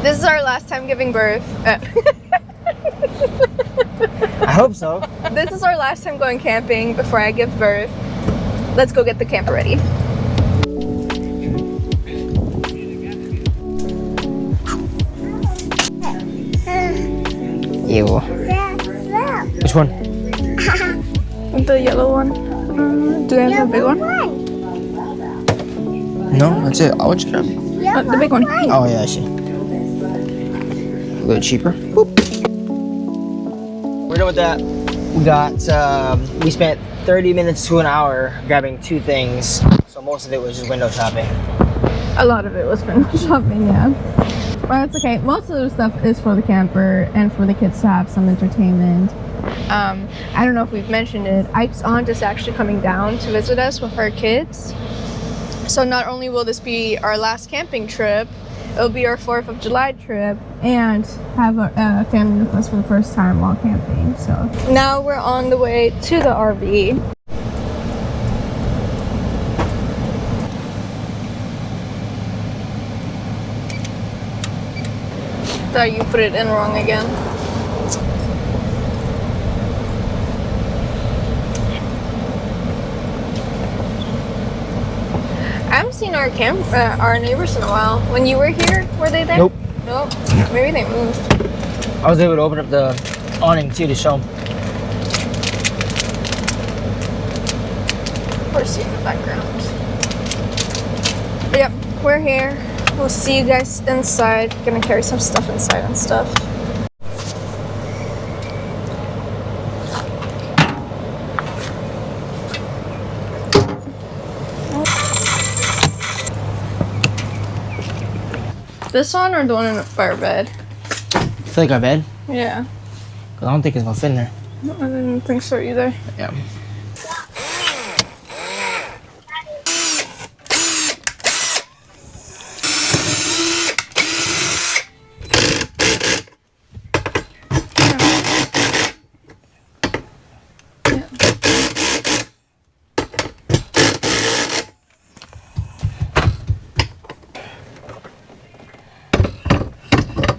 This is our last time giving birth. I hope so. This is our last time going camping before I give birth. Let's go get the camper ready. Ew. Which one? The yellow one. Do they have a big one? No, that's it. I'll just grab it. The big one. Oh yeah, I see. A little cheaper. Boop. We're done with that. We got, we spent 30 minutes to an hour grabbing 2 things. So most of it was just window shopping. A lot of it was window shopping, yeah. But it's okay. Most of the stuff is for the camper and for the kids to have some entertainment. I don't know if we've mentioned it. Ike's aunt is actually coming down to visit us with her kids. So not only will this be our last camping trip, it'll be our 4th of July trip and have a family with us for the first time while camping. So now we're on the way to the RV. Thought you put it in wrong again. I haven't seen our neighbors in a while. When you were here, were they there? Nope. Nope. Maybe they moved. I was able to open up the awning too to show them. Horsey in the background. But yep, we're here. We'll see you guys inside. Gonna carry some stuff inside and stuff. This one or the one by our bed? I feel like our bed. Yeah. Cause I don't think it's gonna fit in there. I didn't think so either. Yeah.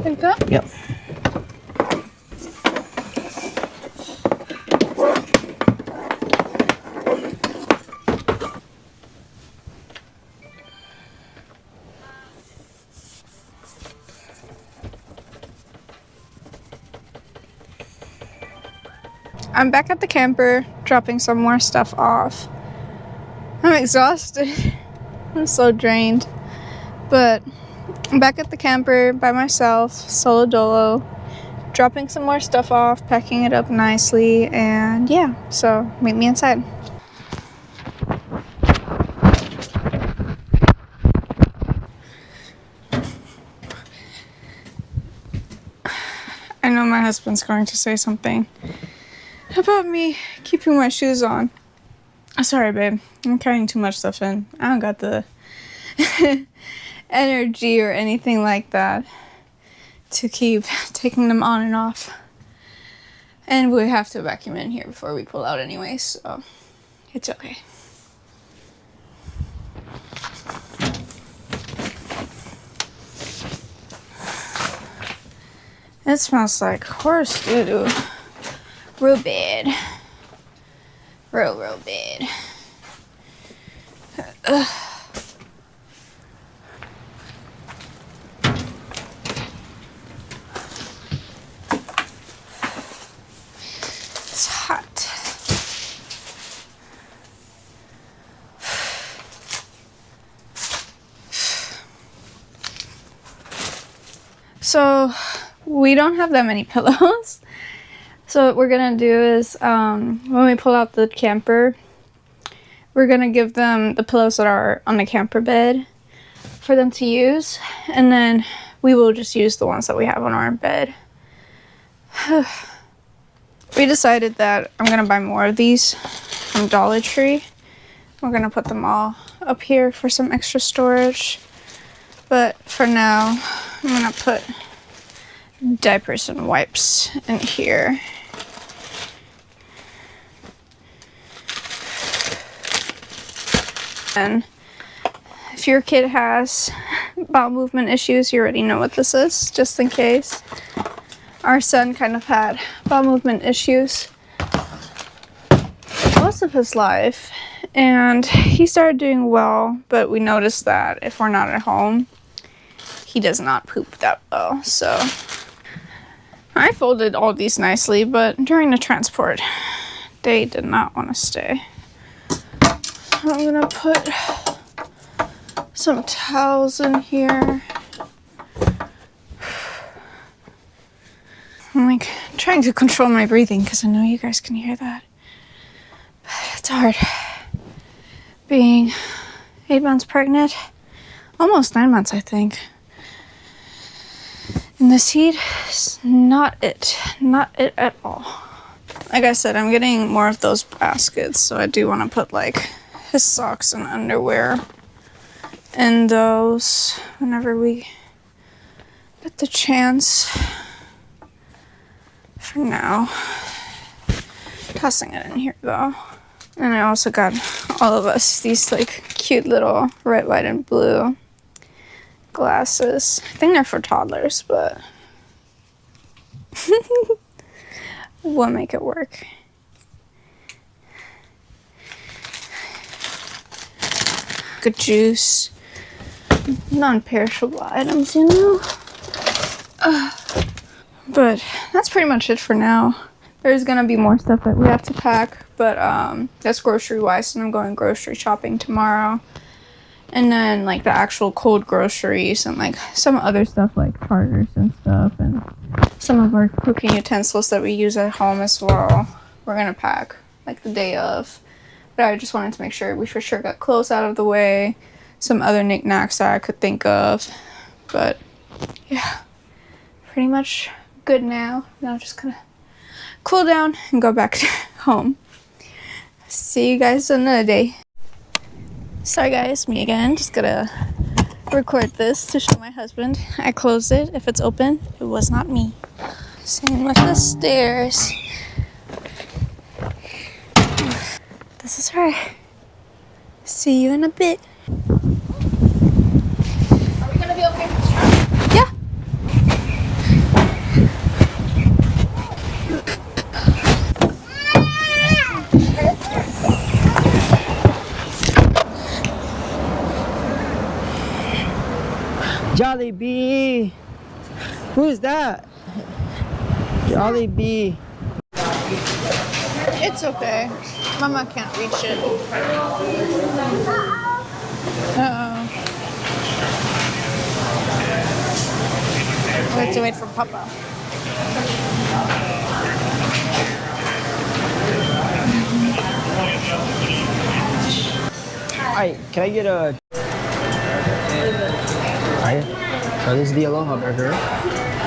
Think that? Yep. I'm back at the camper, dropping some more stuff off. I'm exhausted. I'm so drained. But I'm back at the camper by myself, solo dolo, dropping some more stuff off, packing it up nicely, and yeah, so meet me inside. I know my husband's going to say something about me keeping my shoes on. Sorry, babe. I'm carrying too much stuff in. I don't got the energy or anything like that to keep taking them on and off. And we have to vacuum in here before we pull out anyway, so it's okay. It smells like horse doo-doo. Real bad. Real bad. Ugh. It's hot. So we don't have that many pillows. So what we're gonna do is when we pull out the camper, we're gonna give them the pillows that are on the camper bed for them to use, and then we will just use the ones that we have on our bed. We decided that I'm gonna buy more of these from Dollar Tree. We're gonna put them all up here for some extra storage, but for now I'm gonna put diapers and wipes in here. And if your kid has bowel movement issues, you already know what this is, just in case. Our son kind of had bowel movement issues most of his life, and he started doing well, but we noticed that if we're not at home, he does not poop that well. So I folded all these nicely, but during the transport, they did not want to stay. I'm gonna put some towels in here. I'm like trying to control my breathing because I know you guys can hear that. But it's hard being 8 months pregnant, almost 9 months, I think. And this heat is not it at all. Like I said, I'm getting more of those baskets, so I do want to put like his socks and underwear in those whenever we get the chance. For now, tossing it in here though. And I also got all of us these like cute little red, white, and blue glasses. I think they're for toddlers, but we'll make it work. Good juice, non-perishable items, you know. But that's pretty much it for now. There's gonna be more stuff that we have to pack, but that's grocery wise, and I'm going grocery shopping tomorrow. And then like the actual cold groceries and like some other stuff like chargers and stuff, and some of our cooking utensils that we use at home as well. We're gonna pack like the day of. But I just wanted to make sure we for sure got clothes out of the way, some other knickknacks that I could think of. But yeah, pretty much good now. Now I'm just gonna cool down and go back home. See you guys another day. Sorry guys, me again. Just gonna record this to show my husband. I closed it. If it's open, it was not me. Same with the stairs. This is her. See you in a bit. Are we gonna be okay with this truck? Yeah. Jollibee! Who's that? Jollibee. It's okay. Mama can't reach it. Uh-oh. We have to wait for Papa. Hi, can I get a... Hi. So this is the Aloha burger. I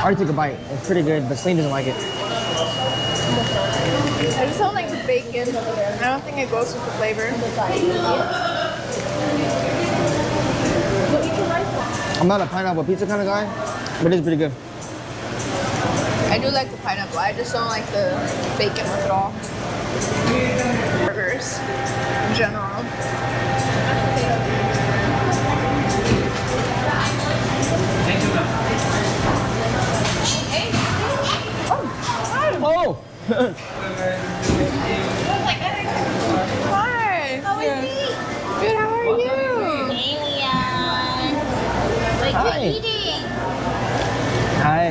already took a bite. It's pretty good, but Celine doesn't like it. I just don't like the bacon. I don't think it goes with the flavor. I'm not a pineapple pizza kind of guy, but it's pretty good. I do like the pineapple. I just don't like the bacon with it all. Burgers in general. Oh! Hi. How is he? Good, how are you? Alien. What Hi. are you eating? Hi.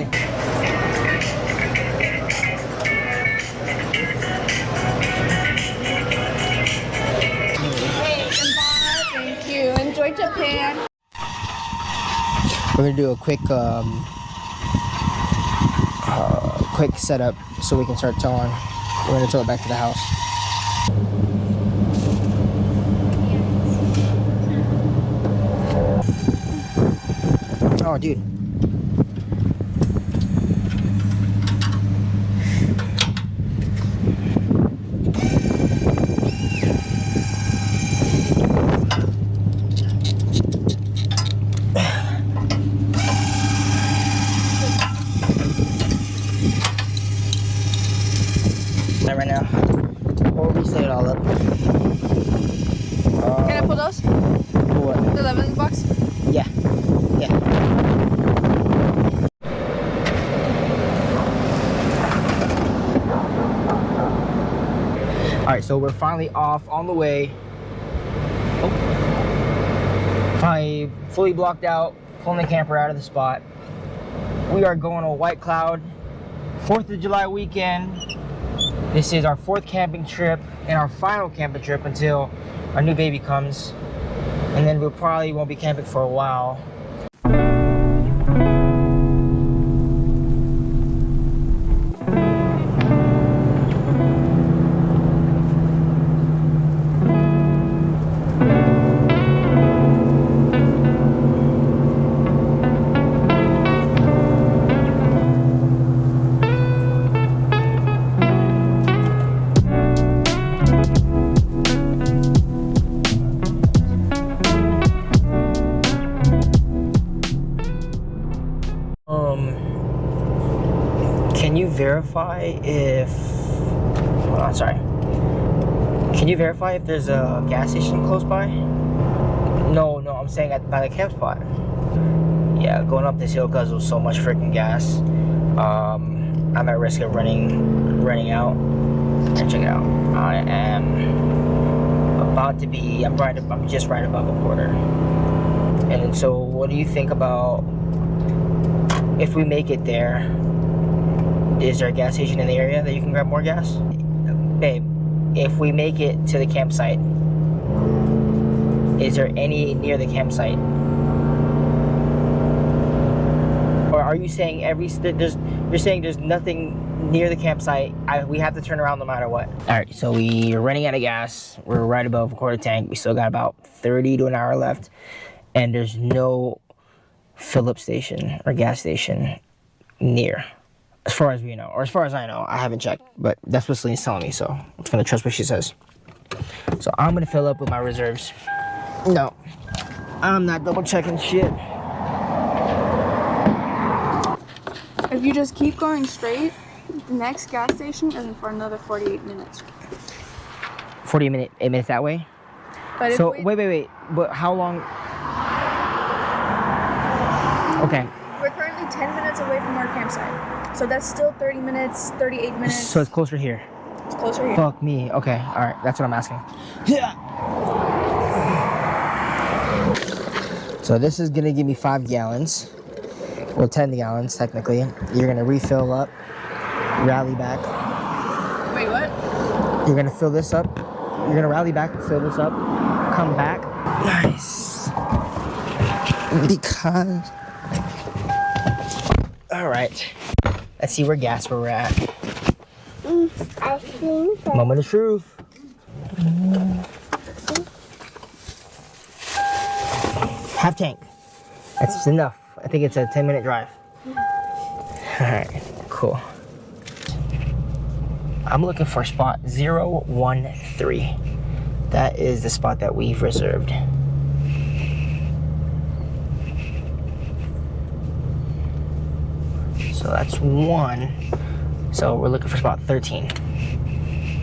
Thank you. Enjoy Japan. We're gonna do a quick setup so we can start towing. We're gonna tow it back to the house. Oh, dude. Right now, or we set it all up. Can I pull those? What? The 11 box? Yeah, yeah. right, so we're finally off on the way. Finally fully blocked out, pulling the camper out of the spot. We are going to White Cloud, 4th of July weekend. This is our 4th camping trip and our final camping trip until our new baby comes. And then we probably won't be camping for a while. Can you verify if, hold on, sorry. Can you verify if there's a gas station close by? No, I'm saying by the camp spot. Yeah, going up this hill because there's so much freaking gas. I'm at risk of running out. And check it out. I am about to be, I'm just right above a quarter. And so what do you think about if we make it there? Is there a gas station in the area that you can grab more gas? Babe, if we make it to the campsite, is there any near the campsite? Or are you saying you're saying there's nothing near the campsite? We have to turn around no matter what. All right, so we are running out of gas. We're right above a quarter tank. We still got about 30 to an hour left. And there's no fill-up station or gas station near. As far as we know, or as far as I know. I haven't checked, but that's what Celine's telling me, so I'm just gonna trust what she says. So I'm gonna fill up with my reserves. No, I'm not double checking shit. If you just keep going straight, the next gas station isn't for another 48 minutes. 8 minutes that way? But so, wait. But how long? Okay. We're currently 10 minutes away from our campsite. So that's still 30 minutes, 38 minutes. So it's closer here. It's closer here. Fuck me. Okay, all right. That's what I'm asking. Yeah. So this is gonna give me 5 gallons. Well, 10 gallons technically. You're gonna refill up, rally back. Wait, what? You're gonna fill this up. You're gonna rally back, fill this up, come back. Nice. Because. All right. Let's see where we're at. I think so. Moment of truth. Half tank. That's enough. I think it's a 10-minute drive. All right, cool. I'm looking for spot 013. That is the spot that we've reserved. So that's 1. So we're looking for spot 13.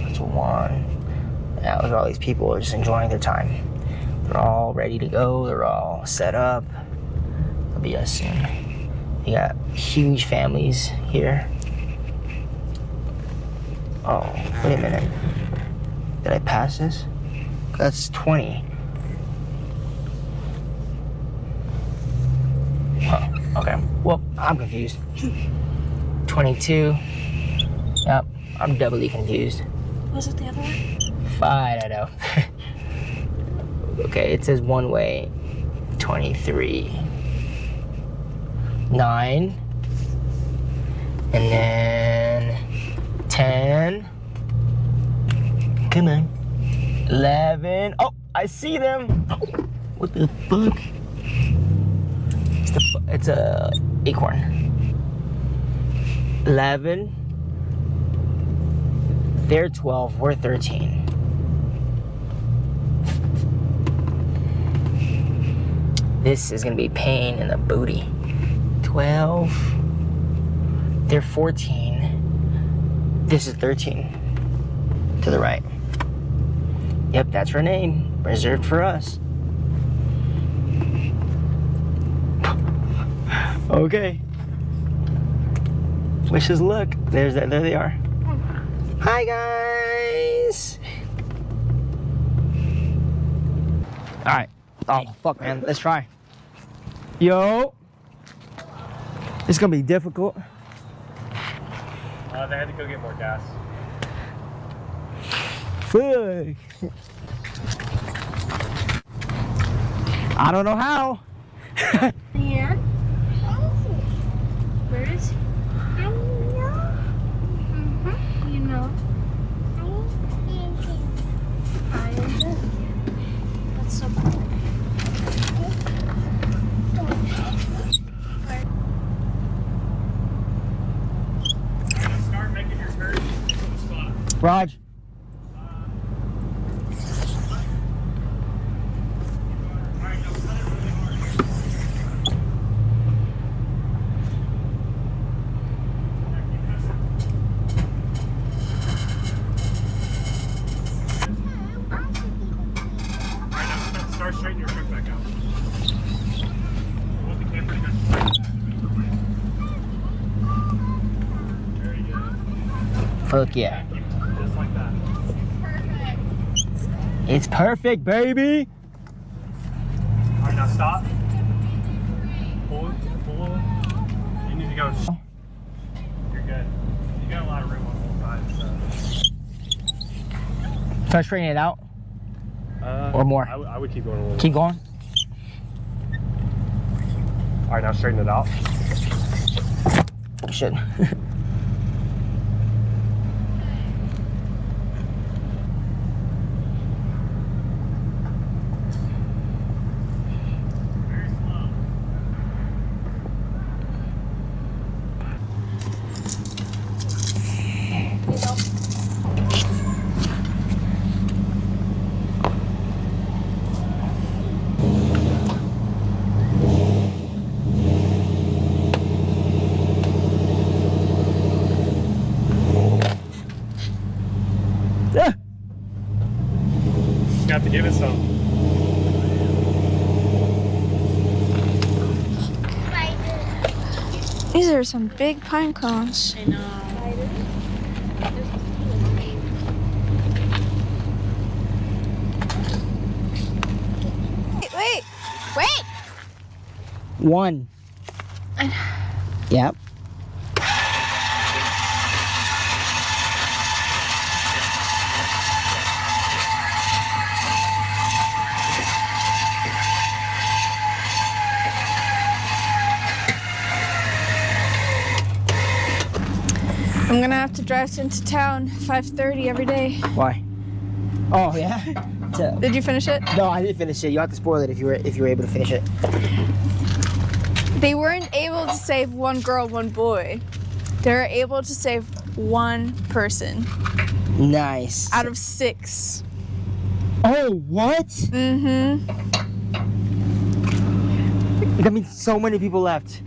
That's 1. Yeah, look at all these people are just enjoying their time. They're all ready to go. They're all set up. They'll be us soon. We got huge families here. Oh, wait a minute. Did I pass this? That's 20. Oh, okay. Well, I'm confused. 22. Yep, I'm doubly confused. Was it the other one? I don't know. Okay, it says one way. 23. 9. And then 10. Come on. 11. Oh, I see them. Oh, what the fuck? It's a acorn. 11. They're 12. We're 13. This is gonna be pain in the booty. 12. They're 14. This is 13. To the right. Yep, that's her name. Reserved for us. Okay. Wish us luck. There they are. Hi guys. Alright. Oh, fuck, man. Let's try. Yo. It's gonna be difficult. They had to go get more gas. Fuck. I don't know how. Yeah. Where is he? I know. You know. That's so cool. Start making your turn. Spot. Raj. Start straightening your truck back out. You want the camper to go straight. There you go. Fuck yeah. Just like that. It's perfect, baby. Alright, now stop. Pull. You need to go. You're good. You got a lot of room on both sides, so. Try straightening it out. Or more. I would keep going a little. Keep going. Alright, now straighten it out. Shit. Very slow. Ah. You have to give it some. These are some big pine cones. I know. Wait! One. Yep. I'm gonna have to drive into town 5:30 every day. Why? Oh yeah. Did you finish it? No, I didn't finish it. You have to spoil it if you were able to finish it. They weren't able to save one girl, one boy. They were able to save one person Nice. out of 6. Oh, what? Mm-hmm. That means so many people left.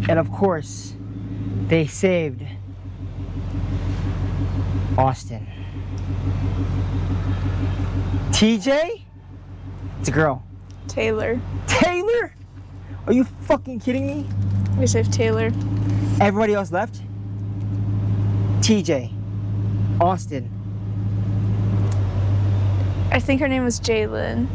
And of course, they saved Austin. TJ? It's a girl. Taylor. Taylor? Are you fucking kidding me? We saved Taylor. Everybody else left? TJ. Austin. I think her name was Jalen.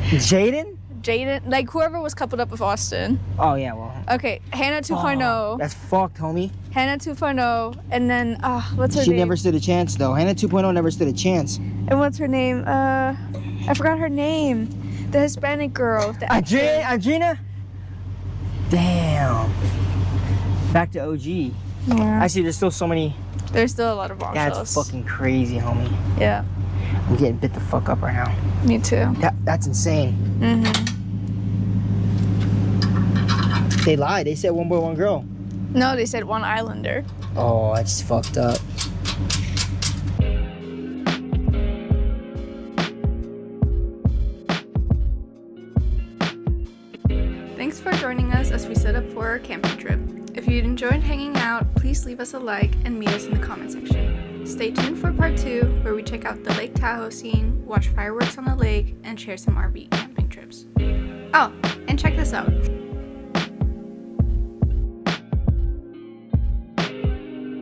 Jaden? Jaden, like whoever was coupled up with Austin. Oh, yeah, well. Okay, Hannah 2.0. Oh, that's fucked, homie. Hannah 2.0, and then what's her She name? never stood a chance, though. Hannah 2.0 never stood a chance. And what's her name? I forgot her name. The Hispanic girl. The Adrina? Damn. Back to OG. Yeah. Actually, there's still so many. There's still a lot of bombshells. That's fucking crazy, homie. Yeah, I'm getting bit the fuck up right now. me too. That's insane. Mm-hmm. They lied. They said one boy, one girl. No, they said one islander. Oh, that's fucked up. Thanks for joining us as we set up for our camping trip. If you enjoyed hanging out, please leave us a like and meet us in the comment section. Stay tuned for part 2, where we check out the Lake Tahoe scene, watch fireworks on the lake, and share some RV camping trips. Oh, and check this out.